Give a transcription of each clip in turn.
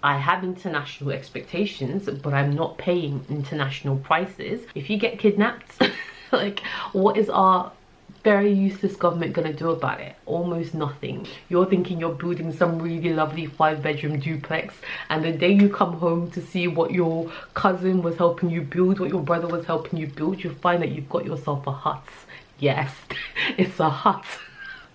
I have international expectations, but I'm not paying international prices. If you get kidnapped, like, what is our very useless government gonna do about it? Almost nothing. You're thinking you're building some really lovely 5-bedroom duplex, and the day you come home to see what your cousin was helping you build, what your brother was helping you build, you find that you've got yourself a hut. Yes, it's a hut.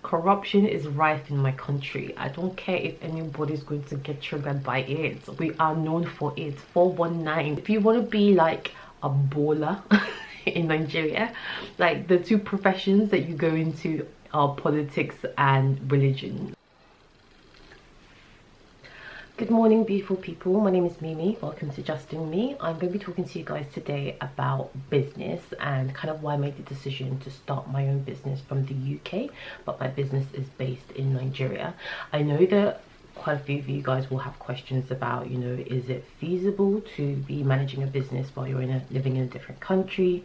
Corruption is rife in my country. I don't care if anybody's going to get triggered by it. We are known for it. 419. If you want to be like a baller in Nigeria, like the two professions that you go into are politics and religion. Good morning, beautiful people. My name is Mimi. Welcome to Justin Me. I'm going to be talking to you guys today about business and kind of why I made the decision to start my own business from the UK, but my business is based in Nigeria. I know that quite a few of you guys will have questions about, you know, is it feasible to be managing a business while you're living in a different country?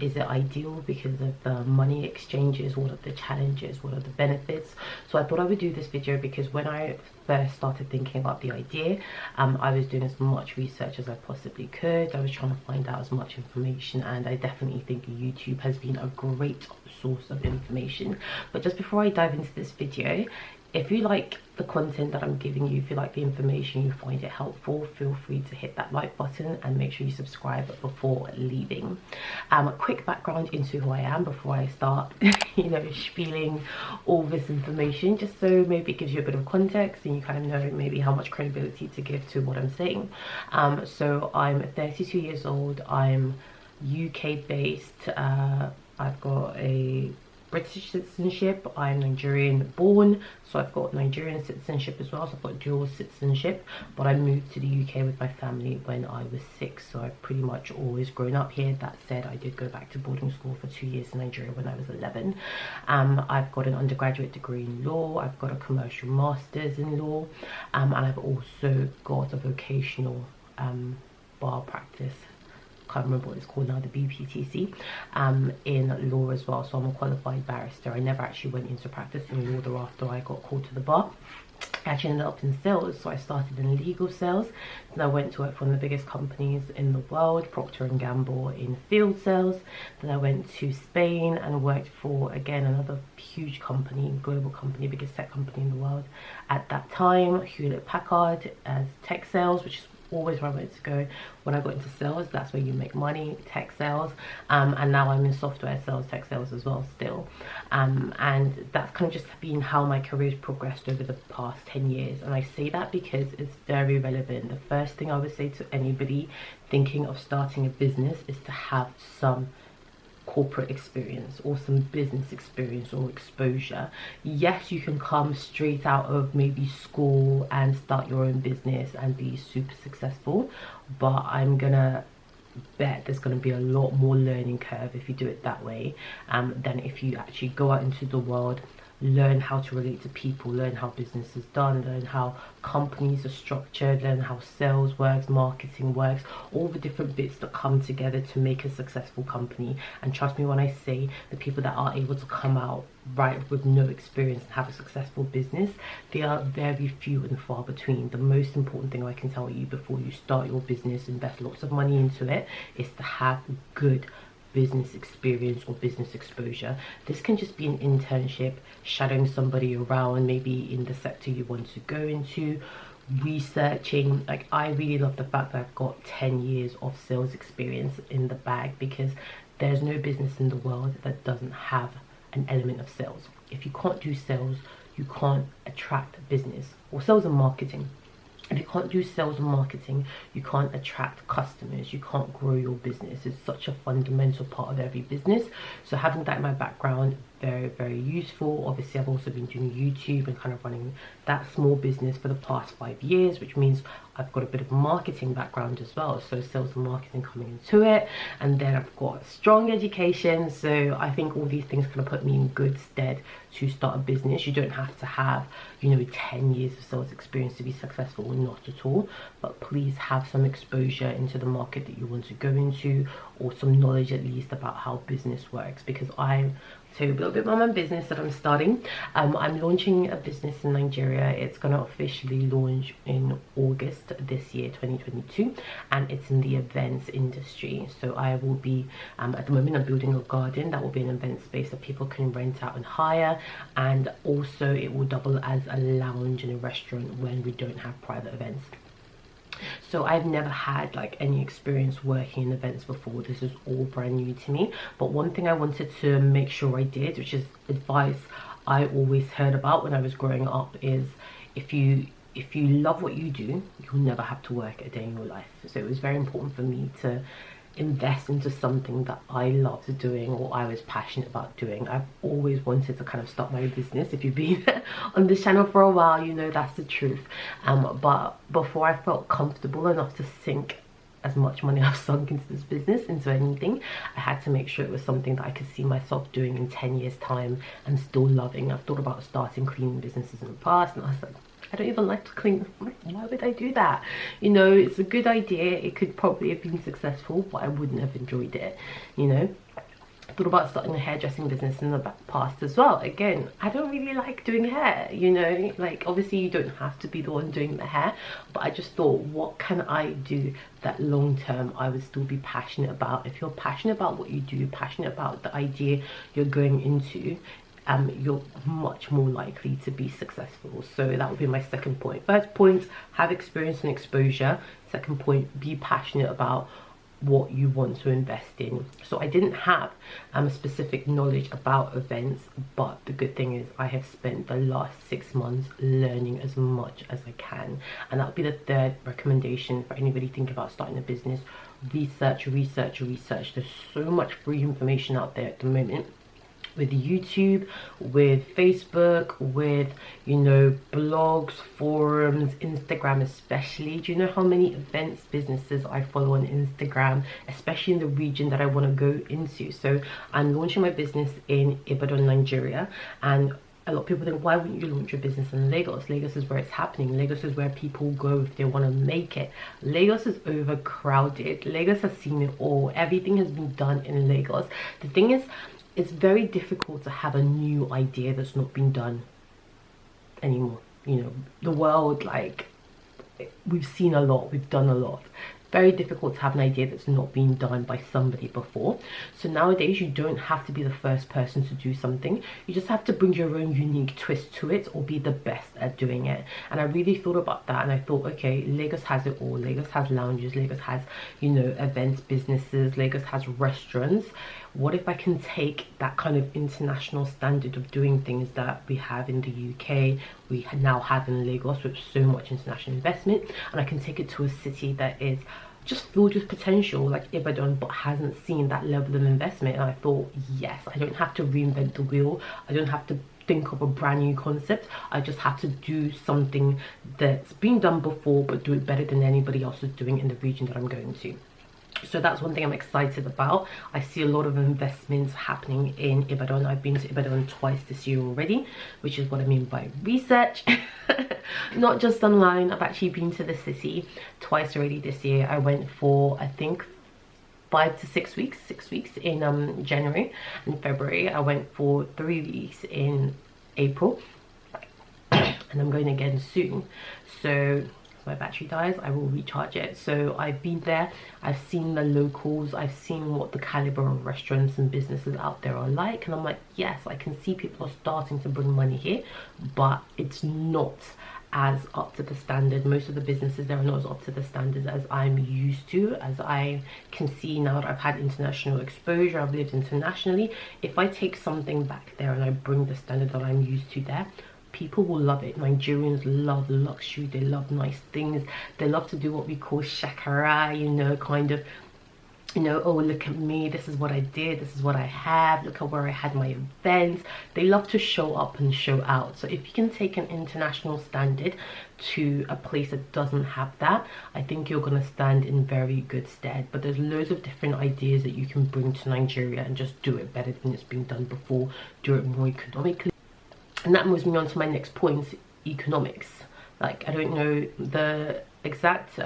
Is it ideal because of the money exchanges? What are the challenges? What are the benefits? So I thought I would do this video because when I first started thinking about the idea, I was doing as much research as I possibly could. I was trying to find out as much information, and I definitely think YouTube has been a great source of information. But just before I dive into this video, if you like the content that I'm giving you, if you like the information, you find it helpful, feel free to hit that like button and make sure you subscribe before leaving. A quick background into who I am before I start, you know, spieling all this information, just so maybe it gives you a bit of context and you kind of know maybe how much credibility to give to what I'm saying. So I'm 32 years old. I'm UK based. I've got a British citizenship. I'm Nigerian born, so I've got Nigerian citizenship as well, so I've got dual citizenship, but I moved to the UK with my family when I was 6, so I've pretty much always grown up here. That said, I did go back to boarding school for 2 years in Nigeria when I was 11. I've got an undergraduate degree in law, I've got a commercial master's in law, and I've also got a vocational bar practice, can't remember what it's called now, the BPTC, in law as well. So I'm a qualified barrister. I never actually went into practicing law thereafter I got called to the bar. I actually ended up in sales, so I started in legal sales, then I went to work for one of the biggest companies in the world, Procter & Gamble, in field sales. Then I went to Spain and worked for, again, another huge company, global company, biggest tech company in the world at that time, Hewlett-Packard, as tech sales, which is always where I wanted to go when I got into sales. That's where you make money, tech sales, and now I'm in software sales, tech sales as well still, and that's kind of just been how my career's progressed over the past 10 years. And I say that because it's very relevant. The first thing I would say to anybody thinking of starting a business is to have some corporate experience or some business experience or exposure. Yes, you can come straight out of maybe school and start your own business and be super successful, but I'm gonna bet there's going to be a lot more learning curve if you do it that way, than if you actually go out into the world, learn how to relate to people, learn how business is done, learn how companies are structured, learn how sales works, marketing works, all the different bits that come together to make a successful company. And trust me when I say the people that are able to come out right with no experience and have a successful business, they are very few and far between. The most important thing I can tell you before you start your business, invest lots of money into it, is to have good business experience or business exposure. This can just be an internship, shadowing somebody around, maybe in the sector you want to go into, researching. Like, I really love the fact that I've got 10 years of sales experience in the bag, because there's no business in the world that doesn't have an element of sales. If you can't do sales, you can't attract business, or sales and marketing. If you can't do sales and marketing, you can't attract customers, you can't grow your business. It's such a fundamental part of every business. So having that in my background, very, very useful. Obviously, I've also been doing YouTube and kind of running that small business for the past 5 years, which means I've got a bit of marketing background as well. So sales and marketing coming into it. And then I've got strong education. So I think all these things kind of put me in good stead to start a business. You don't have to have, you know, 10 years of sales experience to be successful, not at all. But please have some exposure into the market that you want to go into, or some knowledge at least about how business works, because I So a little bit about my business that I'm starting. I'm launching a business in Nigeria. It's going to officially launch in August this year, 2022, and it's in the events industry. So I will be, at the moment I'm building a garden that will be an event space that people can rent out and hire, and also it will double as a lounge and a restaurant when we don't have private events. So I've never had like any experience working in events before. This is all brand new to me. But one thing I wanted to make sure I did, which is advice I always heard about when I was growing up, is if you love what you do, you'll never have to work a day in your life. So it was very important for me to invest into something that I loved doing or I was passionate about doing. I've always wanted to kind of start my own business. If you've been on this channel for a while, you know that's the truth. But before I felt comfortable enough to sink as much money I've sunk into this business, into anything, I had to make sure it was something that I could see myself doing in 10 years time and still loving. I've thought about starting cleaning businesses in the past, and I was like, I don't even like to clean. Why would I do that? You know, it's a good idea. It could probably have been successful, but I wouldn't have enjoyed it, you know. I thought about starting a hairdressing business in the past as well. Again, I don't really like doing hair, you know. Like, obviously you don't have to be the one doing the hair, but I just thought, what can I do that long term I would still be passionate about? If you're passionate about what you do, passionate about the idea you're going into, you're much more likely to be successful. So that would be my second point. First point, have experience and exposure. Second point, be passionate about what you want to invest in. So I didn't have specific knowledge about events, but the good thing is I have spent the last 6 months learning as much as I can, and that would be the third recommendation for anybody thinking about starting a business. Research, research, research. There's so much free information out there at the moment, with YouTube, with Facebook, with, you know, blogs, forums, Instagram especially. Do you know how many events businesses I follow on Instagram, especially in the region that I want to go into? So I'm launching my business in Ibadan, Nigeria, and a lot of people think, why wouldn't you launch your business in Lagos? Lagos is where it's happening. Lagos is where people go if they want to make it. Lagos is overcrowded. Lagos has seen it all. Everything has been done in Lagos. The thing is, it's very difficult to have a new idea that's not been done anymore. You know, the world, like, we've seen a lot, we've done a lot. Very difficult to have an idea that's not been done by somebody before. So nowadays you don't have to be the first person to do something. You just have to bring your own unique twist to it, or be the best at doing it. And I really thought about that, and I thought, okay, Lagos has it all. Lagos has lounges, Lagos has, you know, events businesses, Lagos has restaurants. What if I can take that kind of international standard of doing things that we have in the UK, we now have in Lagos with so much international investment, and I can take it to a city that is just filled with potential, like Ibadan, but hasn't seen that level of investment. And I thought, yes, I don't have to reinvent the wheel. I don't have to think of a brand new concept. I just have to do something that's been done before, but do it better than anybody else is doing in the region that I'm going to. So that's one thing I'm excited about. I see a lot of investments happening in Ibadan. I've been to Ibadan twice this year already, which is what I mean by research. Not just online. I've actually been to the city twice already this year. I went for, I think, 5 to 6 weeks. 6 weeks in January and February. I went for 3 weeks in April, and I'm going again soon. So my battery dies, I will recharge it. So I've been there, I've seen the locals, I've seen what the caliber of restaurants and businesses out there are like, and I'm like, yes, I can see people are starting to bring money here, but it's not as up to the standard. Most of the businesses there are not as up to the standards as I'm used to, as I can see now that I've had international exposure, I've lived internationally. If I take something back there and I bring the standard that I'm used to there, people will love it. Nigerians love luxury, they love nice things, they love to do what we call shakara, you know, kind of, you know, oh, look at me, this is what I did, this is what I have, look at where I had my events. They love to show up and show out. So if you can take an international standard to a place that doesn't have that, I think you're going to stand in very good stead. But there's loads of different ideas that you can bring to Nigeria and just do it better than it's been done before, do it more economically. And that moves me on to my next point, economics. Like, I don't know the exact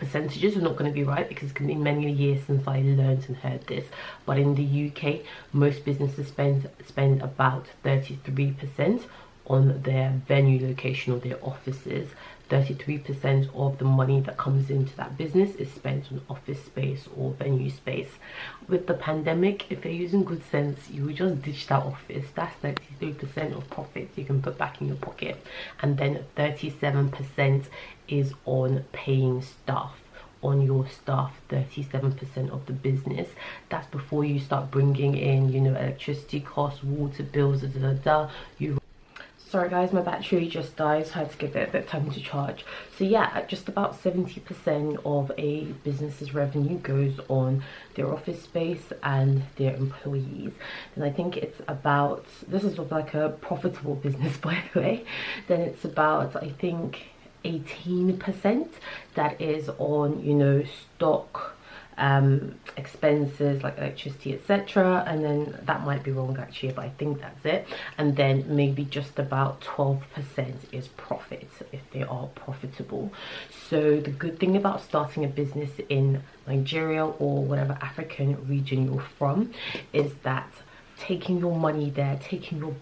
percentages are not going to be right because it's going to be many years since I learned and heard this, but in the UK most businesses spend about 33% on their venue location or their offices. 33% of the money that comes into that business is spent on office space or venue space. With the pandemic, if you're using good sense, you would just ditch that office. That's 33% of profits you can put back in your pocket, and then 37% is on paying staff. On your staff, 37% of the business. That's before you start bringing in, you know, electricity costs, water bills, Sorry guys, my battery just died, so I had to give it a bit of time to charge. So yeah, just about 70% of a business's revenue goes on their office space and their employees. And I think it's about, this is like a profitable business by the way, then it's about, I think, 18% that is on, you know, stock, expenses like electricity, etc. And then that might be wrong actually, but I think that's it. And then maybe just about 12% is profit, if they are profitable. So the good thing about starting a business in Nigeria or whatever African region you're from is that taking your money there, taking your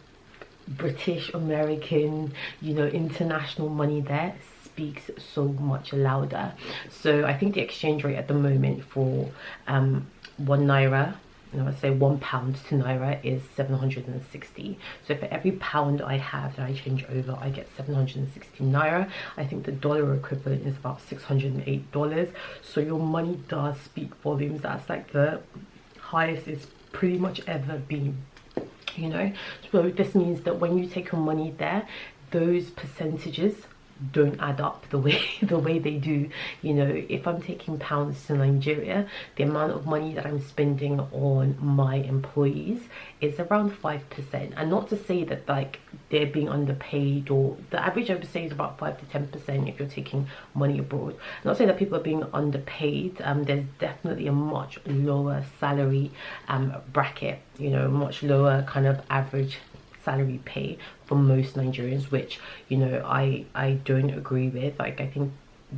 British, American, you know, international money there speaks so much louder. So I think the exchange rate at the moment for 1 naira, you know, let's say £1 to naira, is 760. So for every pound I have that I change over, I get 760 naira. I think the dollar equivalent is about $608. So your money does speak volumes. That's like the highest it's pretty much ever been, you know. So this means that when you take your money there, those percentages don't add up the way they do. You know, if I'm taking pounds to Nigeria, the amount of money that I'm spending on my employees is around 5%. And not to say that like they're being underpaid, or the average I would say is about 5 to 10% if you're taking money abroad. Not saying that people are being underpaid. There's definitely a much lower salary bracket, you know, much lower kind of average salary pay for most Nigerians, which, you know, I don't agree with. Like, I think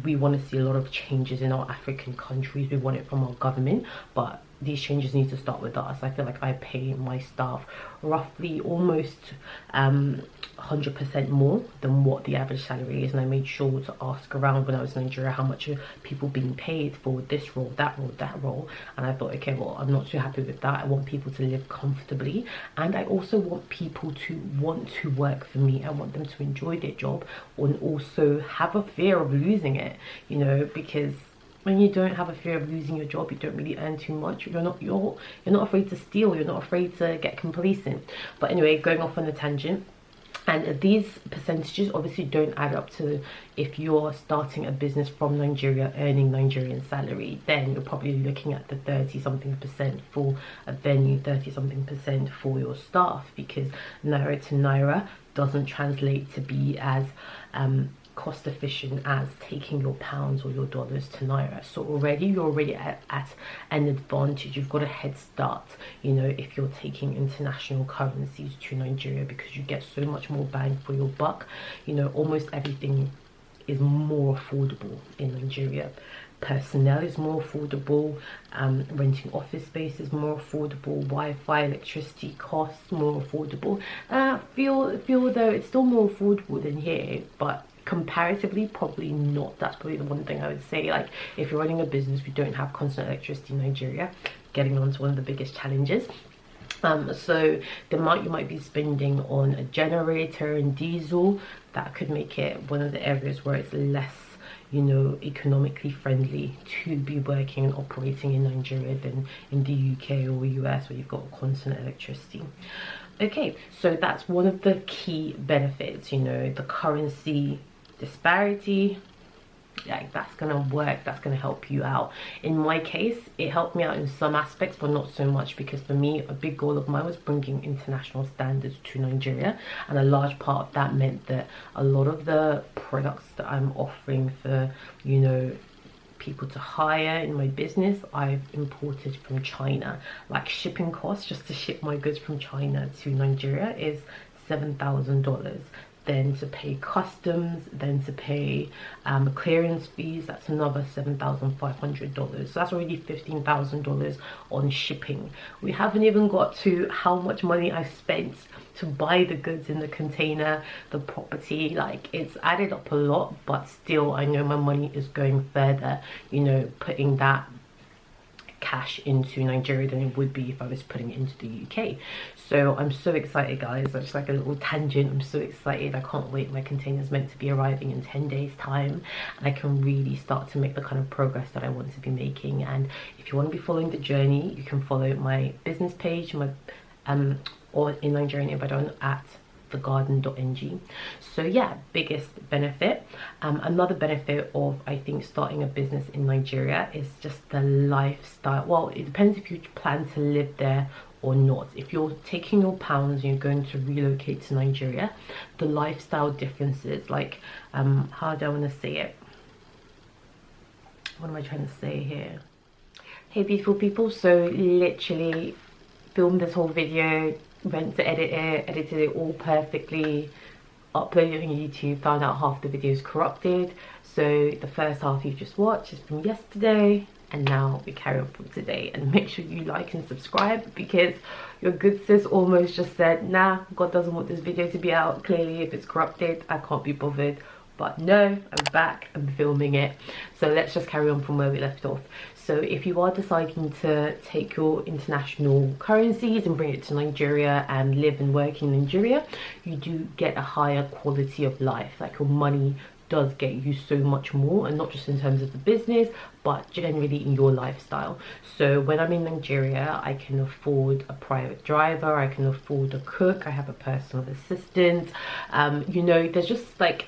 we want to see a lot of changes in our African countries. We want it from our government, but these changes need to start with us. I feel like I pay my staff roughly almost 100% more than what the average salary is, and I made sure to ask around when I was in Nigeria how much are people being paid for this role, that role, that role. And I thought, okay, well, I'm not too happy with that. I want people to live comfortably, and I also want people to want to work for me. I want them to enjoy their job and also have a fear of losing it, you know, because when you don't have a fear of losing your job, you don't really earn too much. You're not afraid to steal. You're not afraid to get complacent. But anyway, going off on a tangent. And these percentages obviously don't add up to, if you're starting a business from Nigeria earning Nigerian salary, then you're probably looking at the 30-something% for a venue, 30-something% for your staff, because naira to naira doesn't translate to be as cost efficient as taking your pounds or your dollars to naira. So you're already at an advantage. You've got a head start, you know, if you're taking international currencies to Nigeria, because you get so much more bang for your buck. You know, almost everything is more affordable in Nigeria. Personnel is more affordable, renting office space is more affordable, Wi-Fi, electricity costs more affordable. Feel though it's still more affordable than here, but comparatively probably not. That's probably the one thing I would say. Like, if you're running a business, we don't have constant electricity in Nigeria, getting on to one of the biggest challenges. So the amount you might be spending on a generator and diesel, that could make it one of the areas where it's less, you know, economically friendly to be working and operating in Nigeria than in the UK or US, where you've got constant electricity. Okay, so that's one of the key benefits, you know, the currency disparity. Yeah, that's gonna work, that's gonna help you out. In my case, it helped me out in some aspects, but not so much, because for me, a big goal of mine was bringing international standards to Nigeria, and a large part of that meant that a lot of the products that I'm offering for, you know, people to hire in my business, I've imported from China. Like, shipping costs just to ship my goods from China to Nigeria is $7,000. then to pay customs, then to pay clearance fees. That's another $7,500. So that's already $15,000 on shipping. We haven't even got to how much money I spent to buy the goods in the container, the property. Like, it's added up a lot, but still I know my money is going further, you know, putting that cash into Nigeria than it would be if I was putting it into the UK. So I'm so excited, guys. That's like a little tangent. I'm so excited. I can't wait. My container's meant to be arriving in 10 days time, and I can really start to make the kind of progress that I want to be making. And if you want to be following the journey, you can follow my business page, my or in Nigerian Ibadan at thegarden.ng. So yeah, biggest benefit. Another benefit of, I think, starting a business in Nigeria is just the lifestyle. Well, it depends if you plan to live there or not. If you're taking your pounds and you're going to relocate to Nigeria, the lifestyle differences, like how do I want to say it, what am I trying to say here? Hey beautiful people, so literally filmed this whole video, went to edit it, edited it all perfectly, uploaded it on YouTube, found out half the video is corrupted. So the first half you've just watched is from yesterday, and now we carry on from today. And make sure you like and subscribe, because your good sis almost just said, nah, God doesn't want this video to be out. Clearly, if it's corrupted, I can't be bothered. But no, I'm back, I'm filming it. So let's just carry on from where we left off. So if you are deciding to take your international currencies and bring it to Nigeria and live and work in Nigeria, you do get a higher quality of life. Like, your money does get you so much more, and not just in terms of the business, but generally in your lifestyle. So when I'm in Nigeria, I can afford a private driver, I can afford a cook, I have a personal assistant. You know, there's just like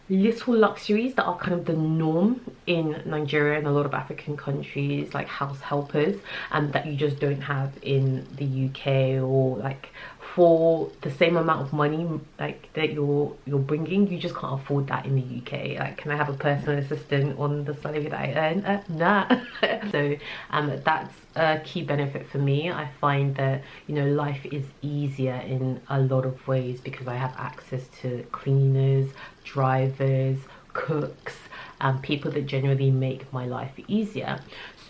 little luxuries that are kind of the norm in Nigeria and a lot of African countries, like house helpers, and that you just don't have in the UK. Or like, for the same amount of money like that you're bringing, you just can't afford that in the UK. Like, can I have a personal assistant on the salary that I earn? Nah. So that's a key benefit for me. I find that, you know, life is easier in a lot of ways because I have access to cleaners, drivers, cooks, and people that generally make my life easier.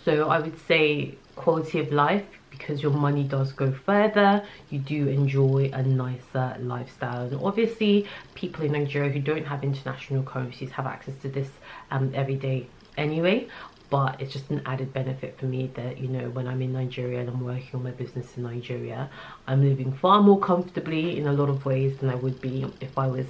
So I would say quality of life, because your money does go further, you do enjoy a nicer lifestyle. And obviously people in Nigeria who don't have international currencies have access to this every day anyway, but it's just an added benefit for me that, you know, when I'm in Nigeria and I'm working on my business in Nigeria, I'm living far more comfortably in a lot of ways than I would be if I was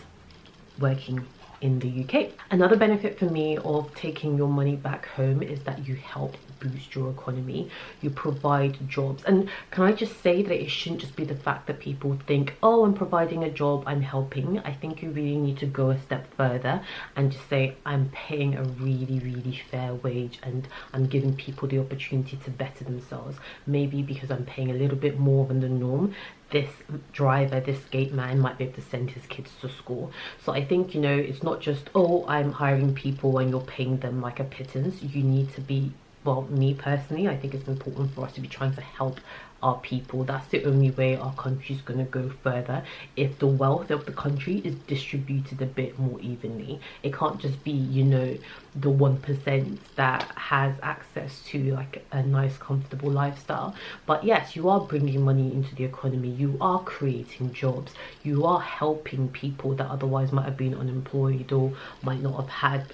working in the UK. Another benefit for me of taking your money back home is that you help boost your economy, you provide jobs. And can I just say that it shouldn't just be the fact that people think, oh, I'm providing a job, I'm helping. I think you really need to go a step further and just say, I'm paying a really, really fair wage, and I'm giving people the opportunity to better themselves. Maybe because I'm paying a little bit more than the norm, this driver, this gate man might be able to send his kids to school. So I think, you know, it's not just, oh, I'm hiring people and you're paying them like a pittance. You need to be, well, me personally, I think it's important for us to be trying to help our people. That's the only way our country's going to go further, if the wealth of the country is distributed a bit more evenly. It can't just be, you know, the 1% that has access to like a nice comfortable lifestyle. But yes, you are bringing money into the economy, you are creating jobs, you are helping people that otherwise might have been unemployed or might not have had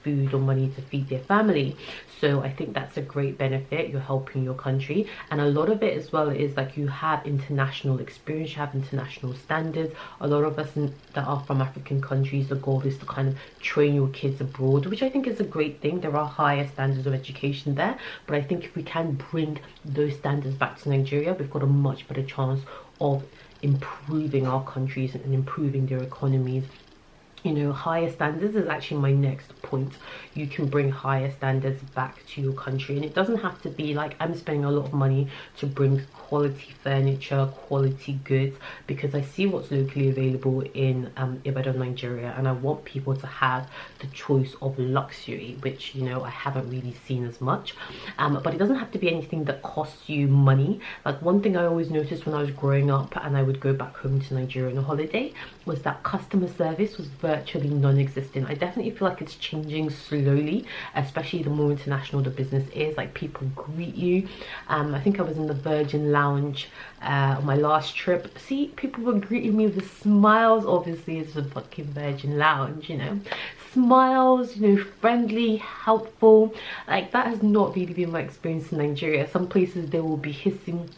food or money to feed their family. So I think that's a great benefit. You're helping your country, and a lot of it as well is like you have international experience, you have international standards. A lot of us that are from African countries, the goal is to kind of train your kids abroad, which I think is a great thing. There are higher standards of education there, but I think if we can bring those standards back to Nigeria, we've got a much better chance of improving our countries and improving their economies you know, higher standards is actually my next point. You can bring higher standards back to your country, and it doesn't have to be like I'm spending a lot of money to bring quality furniture, quality goods, because I see what's locally available in Ibadan, Nigeria, and I want people to have the choice of luxury, which, you know, I haven't really seen as much. But it doesn't have to be anything that costs you money. Like, one thing I always noticed when I was growing up and I would go back home to Nigeria on a holiday was that customer service was virtually non-existent. I definitely feel like it's changing slowly, especially the more international the business is. Like, people greet you. I think I was in the Virgin Lounge on my last trip. See, people were greeting me with smiles. Obviously, it's a fucking Virgin Lounge, you know. Smiles, you know, friendly, helpful. Like, that has not really been my experience in Nigeria. Some places they will be hissing.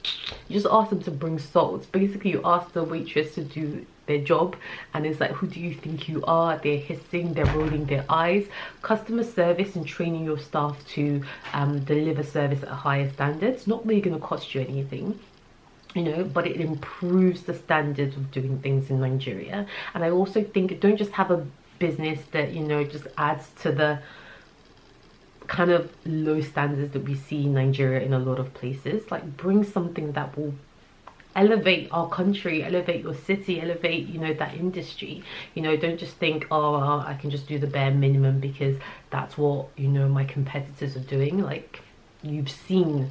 You just ask them to bring salt. Basically, you ask the waitress to do their job, and it's like, who do you think you are? They're hissing, they're rolling their eyes. Customer service and training your staff to deliver service at higher standards, not really going to cost you anything, you know, but it improves the standards of doing things in Nigeria. And I also think, don't just have a business that, you know, just adds to the kind of low standards that we see in Nigeria in a lot of places. Like, bring something that will elevate our country, elevate your city, elevate, you know, that industry. You know, don't just think, oh, well, I can just do the bare minimum because that's what, you know, my competitors are doing. Like, you've seen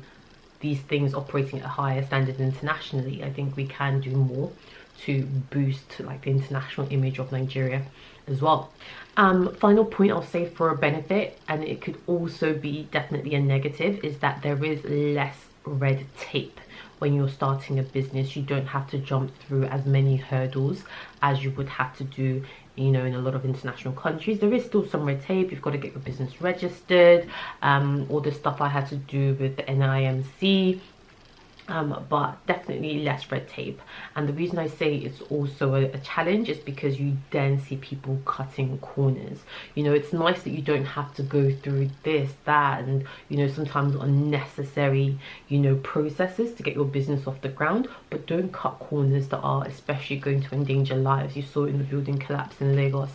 these things operating at a higher standard internationally. I think we can do more to boost like the international image of Nigeria as well. Final point I'll say for a benefit, and it could also be definitely a negative, is that there is less red tape. When you're starting a business, you don't have to jump through as many hurdles as you would have to do, you know, in a lot of international countries. There is still some red tape. You've got to get your business registered, all the stuff I had to do with the NIMC, but definitely less red tape. And the reason I say it's also a challenge is because you then see people cutting corners. You know, it's nice that you don't have to go through this, that, and, you know, sometimes unnecessary, you know, processes to get your business off the ground, but don't cut corners that are especially going to endanger lives. You saw it in the building collapse in Lagos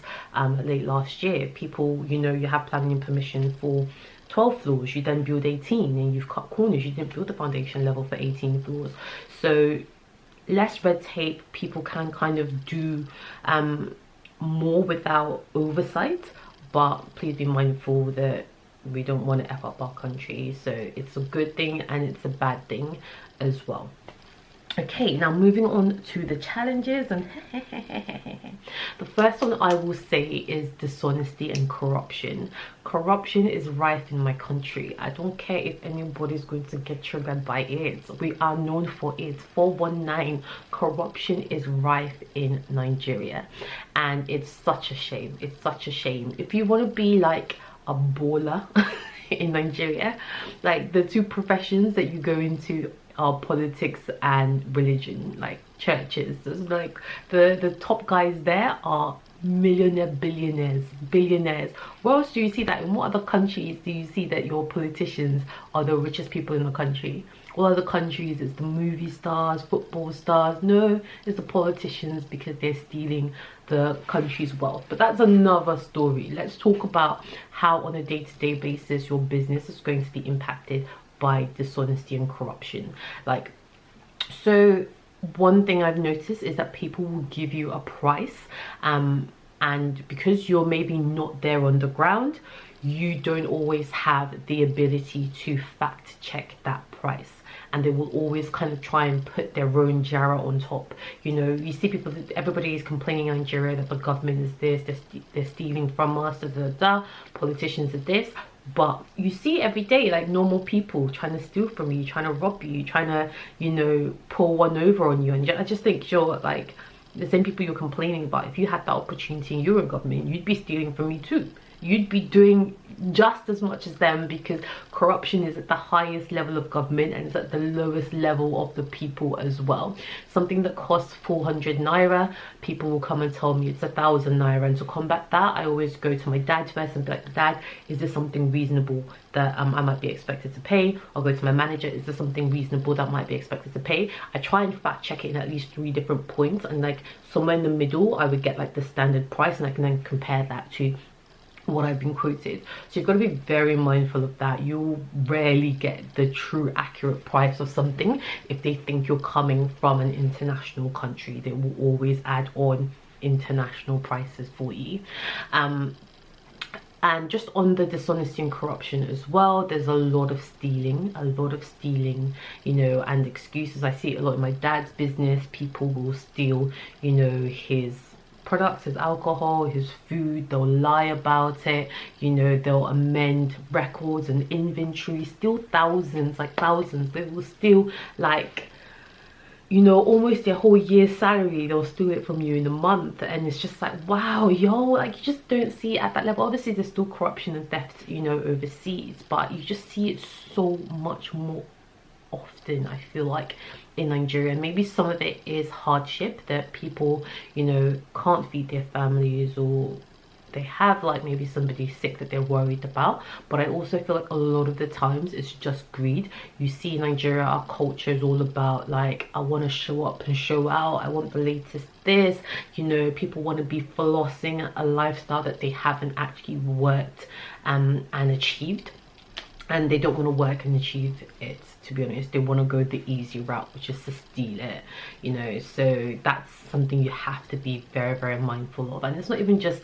late last year. People, you know, you have planning permission for 12 floors, you then build 18, and you've cut corners. You didn't build the foundation level for 18 floors. So less red tape, people can kind of do more without oversight, but please be mindful that we don't want to F up our country. So it's a good thing and it's a bad thing as well. Okay, now moving on to the challenges, and the first one I will say is dishonesty and corruption. Corruption is rife in my country. I don't care if anybody's going to get triggered by it. We are known for it. 419, corruption is rife in Nigeria, and it's such a shame. It's such a shame. If you want to be like a baller in Nigeria, like the two professions that you go into are politics and religion, like churches. So like the top guys there are millionaire, billionaires. Where else do you see that? In what other countries do you see that your politicians are the richest people in the country? All other countries, it's the movie stars, football stars. No, it's the politicians, because they're stealing the country's wealth. But that's another story. Let's talk about how on a day-to-day basis your business is going to be impacted by dishonesty and corruption. Like, so one thing I've noticed is that people will give you a price, and because you're maybe not there on the ground, you don't always have the ability to fact check that price, and they will always kind of try and put their own jarrah on top. You know, you see people, everybody is complaining in Nigeria that the government is this, they're stealing from us, politicians are this. But you see every day, like, normal people trying to steal from you, trying to rob you, trying to, you know, pull one over on you. And I just think, sure, like, the same people you're complaining about, if you had that opportunity in your government, you'd be stealing from me too. You'd be doing just as much as them, because corruption is at the highest level of government and it's at the lowest level of the people as well. Something that costs 400 naira, people will come and tell me it's 1,000 naira, and to combat that, I always go to my dad first and be like, Dad, is this something reasonable that I might be expected to pay? I'll go to my manager, is this something reasonable that might be expected to pay? I try and fact check it in at least 3 different points, and like somewhere in the middle I would get like the standard price, and I can then compare that to what I've been quoted. So you've got to be very mindful of that. You'll rarely get the true accurate price of something if they think you're coming from an international country. They will always add on international prices for you. And just on the dishonesty and corruption as well, there's a lot of stealing, you know, and excuses. I see it a lot in my dad's business. People will steal, you know, his products, his alcohol, his food. They'll lie about it, you know, they'll amend records and inventory, steal thousands, like thousands. They will steal like, you know, almost their whole year's salary. They'll steal it from you in a month, and it's just like, wow, yo, like you just don't see it at that level. Obviously there's still corruption and theft, you know, overseas, but you just see it so much more often, I feel like, in Nigeria. And maybe some of it is hardship, that people, you know, can't feed their families, or they have like maybe somebody sick that they're worried about. But I also feel like a lot of the times it's just greed. You see in Nigeria, our culture is all about like, I want to show up and show out, I want the latest this, you know, people want to be flossing a lifestyle that they haven't actually worked and achieved, and they don't want to work and achieve it. To be honest, they want to go the easy route, which is to steal it, you know. So that's something you have to be very, very mindful of. And it's not even just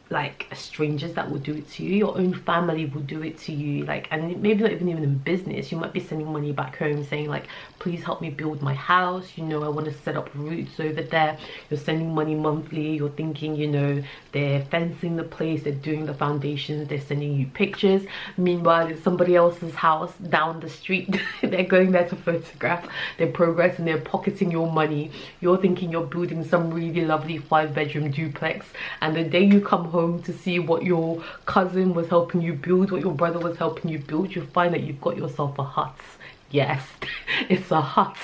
like strangers that will do it to you, your own family will do it to you. Like, and maybe not even in business, you might be sending money back home saying like, please help me build my house, you know, I want to set up roots over there. You're sending money monthly, you're thinking, you know, they're fencing the place, they're doing the foundations, they're sending you pictures. Meanwhile, it's somebody else's house down the street. They're going there to photograph their progress, and they're pocketing your money. You're thinking you're building some really lovely 5-bedroom duplex, and the day you come home to see what your cousin was helping you build, what your brother was helping you build, you find that you've got yourself a hut. Yes, it's a hut.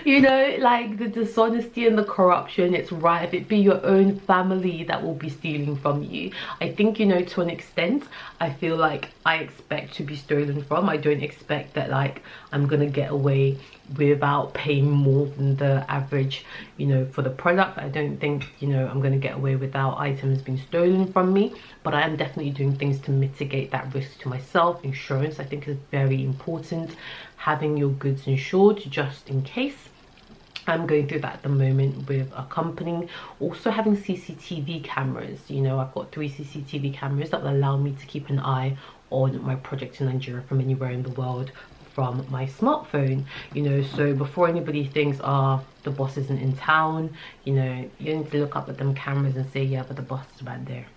You know, like the dishonesty and the corruption, it's right. If it be your own family that will be stealing from you, I think, you know, to an extent, I feel like I expect to be stolen from. I don't expect that like I'm gonna get away without paying more than the average, you know, for the product. I don't think, you know, I'm gonna get away without items being stolen from me, but I am definitely doing things to mitigate that risk to myself. Insurance, I think, is very important. Having your goods insured just in case. I'm going through that at the moment with a company. Also having CCTV cameras, you know, I've got 3 CCTV cameras that will allow me to keep an eye on my project in Nigeria from anywhere in the world from my smartphone, you know. So before anybody thinks, the boss isn't in town, you know, you need to look up at them cameras and say, yeah, but the boss is right there.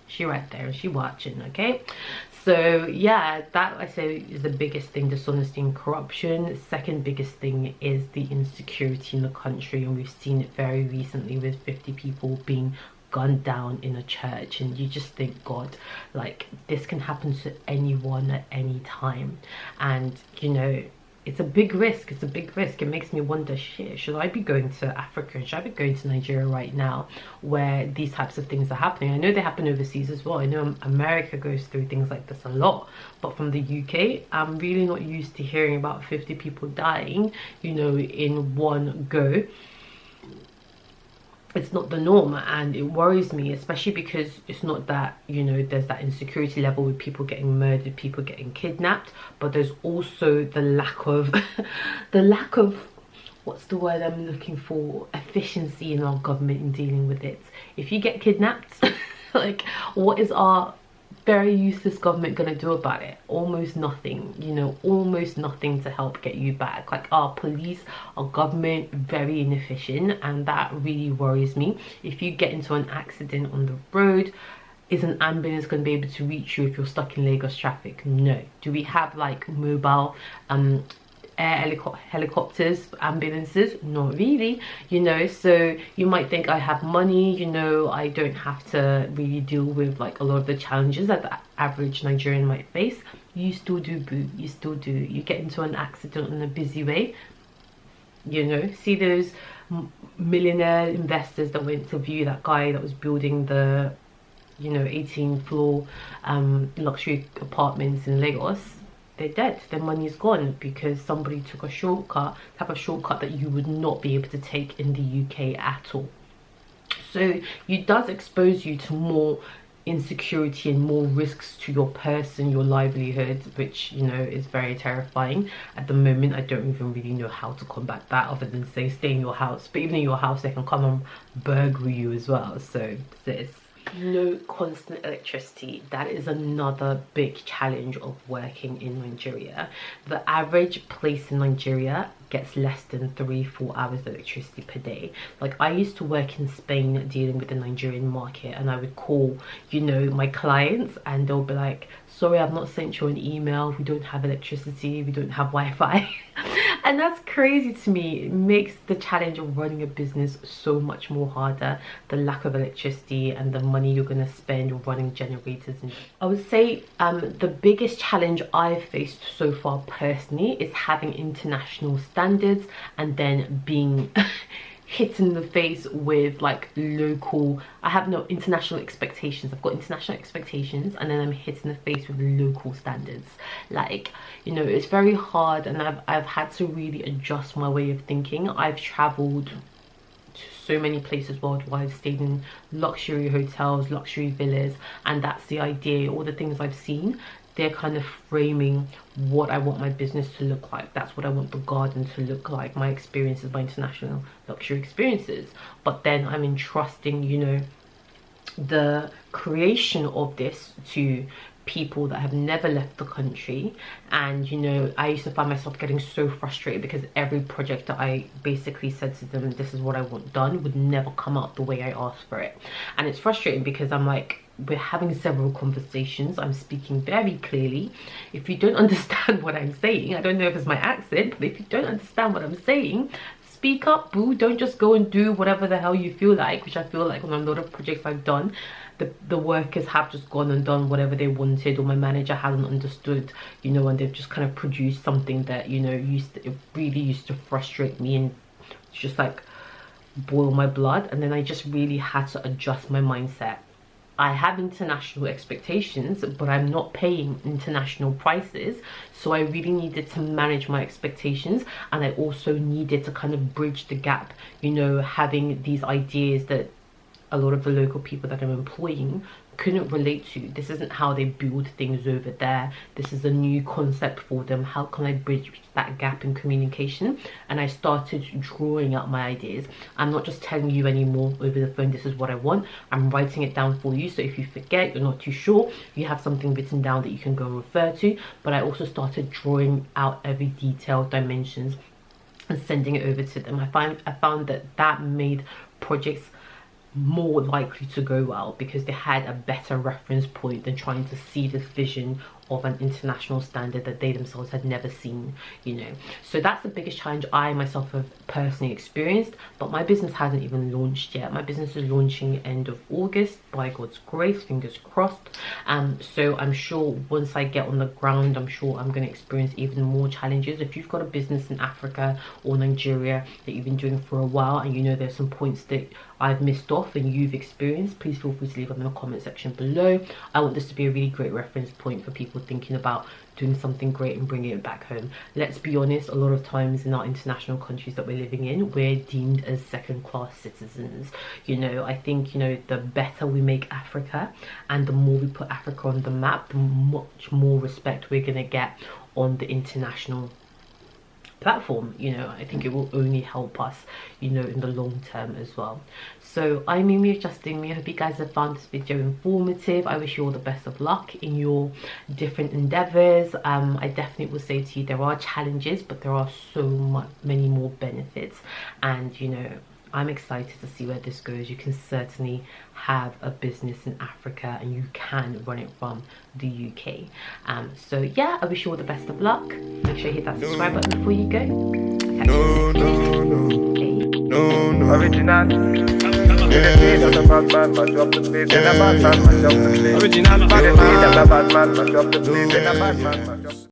She right there, she watching, okay? So yeah, that I say is the biggest thing, dishonesty and corruption. The second biggest thing is the insecurity in the country, and we've seen it very recently with 50 people being gunned down in a church, and you just think, God, like this can happen to anyone at any time. And you know, it's a big risk. It's a big risk. It makes me wonder, shit, should I be going to Africa? Should I be going to Nigeria right now where these types of things are happening? I know they happen overseas as well. I know America goes through things like this a lot, but from the UK, I'm really not used to hearing about 50 people dying, you know, in one go. It's not the norm, and it worries me, especially because it's not that, you know, there's that insecurity level with people getting murdered, people getting kidnapped, but there's also the lack of what's the word I'm looking for, efficiency in our government in dealing with it. If you get kidnapped, like, what is our very useless government gonna do about it? Almost nothing, you know, almost nothing to help get you back. Like our police, our government, very inefficient, and that really worries me. If you get into an accident on the road, is an ambulance going to be able to reach you if you're stuck in Lagos traffic? No. Do we have like mobile helicopters, ambulances, not really, you know. So you might think I have money, you know, I don't have to really deal with like a lot of the challenges that the average Nigerian might face. You still do, boo, you still do. You get into an accident in a busy way, you know. See those millionaire investors that went to view that guy that was building the, you know, 18 floor luxury apartments in Lagos? They're dead. Their money's gone because somebody took a shortcut, type of shortcut that you would not be able to take in the UK at all. So it does expose you to more insecurity and more risks to your person, your livelihood, which, you know, is very terrifying. At the moment I don't even really know how to combat that other than say stay in your house, but even in your house they can come and burgle you as well. So this, no constant electricity, that is another big challenge of working in Nigeria. The average place in Nigeria gets less than 3-4 hours of electricity per day. Like, I used to work in Spain dealing with the Nigerian market, and I would call, you know, my clients and they'll be like, sorry, I've not sent you an email, we don't have electricity, we don't have Wi-Fi. And that's crazy to me. It makes the challenge of running a business so much more harder, the lack of electricity and the money you're going to spend running generators. And I would say the biggest challenge I've faced so far personally is having international standards and then being hit in the face with like local, I have no international expectations. I've got international expectations and then I'm hit in the face with local standards. Like, you know, it's very hard, and I've had to really adjust my way of thinking. I've traveled to so many places worldwide, stayed in luxury hotels, luxury villas, and that's the idea. All the things I've seen, they're kind of framing what I want my business to look like. That's what I want the garden to look like, my experiences, my international luxury experiences. But then I'm entrusting, you know, the creation of this to people that have never left the country. And, you know, I used to find myself getting so frustrated because every project that I basically said to them, this is what I want done, would never come out the way I asked for it. And it's frustrating because I'm like, we're having several conversations, I'm speaking very clearly. If you don't understand what I'm saying, I don't know if it's my accent, but if you don't understand what I'm saying, speak up, boo. Don't just go and do whatever the hell you feel like, which I feel like on a lot of projects I've done, the workers have just gone and done whatever they wanted, or my manager hasn't understood, you know, and they've just kind of produced something that, you know, it really used to frustrate me and just like boil my blood. And then I just really had to adjust my mindset. I have international expectations, but I'm not paying international prices. So I really needed to manage my expectations, and I also needed to kind of bridge the gap, you know, having these ideas that a lot of the local people that I'm employing couldn't relate to. This isn't how they build things over there. This is a new concept for them. How can I bridge that gap in communication? And I started drawing out my ideas. I'm not just telling you anymore over the phone, this is what I want. I'm writing it down for you, so if you forget, you're not too sure, you have something written down that you can go refer to. But I also started drawing out every detail, dimensions, and sending it over to them. I found that made projects more likely to go well because they had a better reference point than trying to see this vision of an international standard that they themselves had never seen, you know. So that's the biggest challenge I myself have personally experienced. But my business hasn't even launched yet. My business is launching end of August, by God's grace, fingers crossed. So I'm sure once I get on the ground, I'm sure I'm going to experience even more challenges. If you've got a business in Africa or Nigeria that you've been doing for a while, and you know there's some points that I've missed off and you've experienced, please feel free to leave them in the comment section below. I want this to be a really great reference point for people thinking about doing something great and bringing it back home. Let's be honest, a lot of times in our international countries that we're living in, we're deemed as second-class citizens. You know, I think, you know, the better we make Africa and the more we put Africa on the map, the much more respect we're going to get on the international platform. You know, I think it will only help us, you know, in the long term as well. So I'm Mimi of Justing Me. I hope you guys have found this video informative. I wish you all the best of luck in your different endeavors. I definitely will say to you, there are challenges, but there are so many more benefits. And, you know, I'm excited to see where this goes. You can certainly have a business in Africa and you can run it from the UK. So yeah, I wish you all the best of luck. Make sure you hit that subscribe button before you go. No, original. Original.